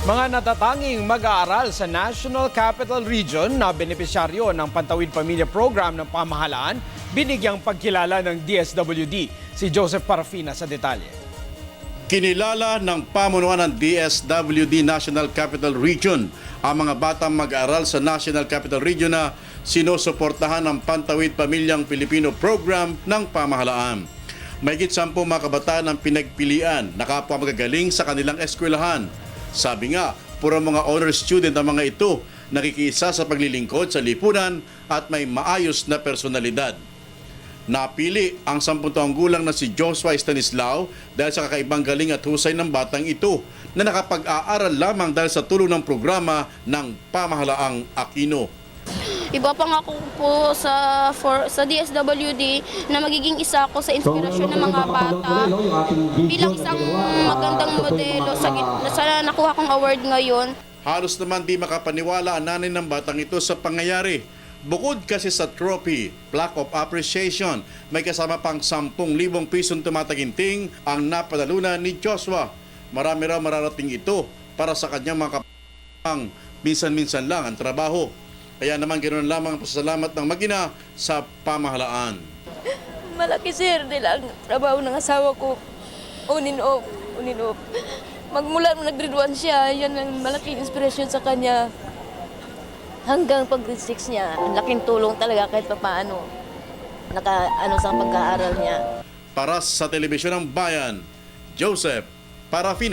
Mga natatanging mag-aaral sa National Capital Region na benepisyaryo ng Pantawid Pamilya Program ng pamahalaan, binigyang pagkilala ng DSWD. Si Joseph Parafina sa detalye. Kinilala ng pamunuan ng DSWD National Capital Region ang mga batang mag-aaral sa National Capital Region na sinusuportahan ng Pantawid Pamilyang Pilipino Program ng pamahalaan. Mahigit 10 mga kabataan ang pinagpilian na kapwa magagaling sa kanilang eskwelahan. Sabi nga, puro mga honor student ang mga ito, nakikiisa sa paglilingkod sa lipunan at may maayos na personalidad. Napili ang 10 taong gulang na si Joshua Stanislao dahil sa kakaibang galing at husay ng batang ito na nakapag-aaral lamang dahil sa tulong ng programa ng pamahalaang Aquino. Ipapangako po sa DSWD na magiging isa ako sa inspirasyon ng mga bata bilang isang magandang modelo sa nakuha kong award ngayon. Halos naman di makapaniwala ang nanay ng batang ito sa pangyayari. Bukod kasi sa trophy, plaque of appreciation, may kasama pang 10,000 pisong tumataginting ang napanalunan ni Joshua. Marami raw mararating ito para sa kanyang mga kapatang minsan-minsan lang ang trabaho. Kaya naman ganoon lamang ang pasasalamat ng mag-ina sa pamahalaan. Malaki sir, dahil ang trabaho ng asawa ko, on and off. Magmula nung nag-grade 1 siya, yan ang malaking inspirasyon sa kanya. Hanggang pag-grade 6 niya, ang laking tulong talaga kahit paano sa pagkaaral niya. Para sa Telebisyon ng Bayan, Joseph Parafina.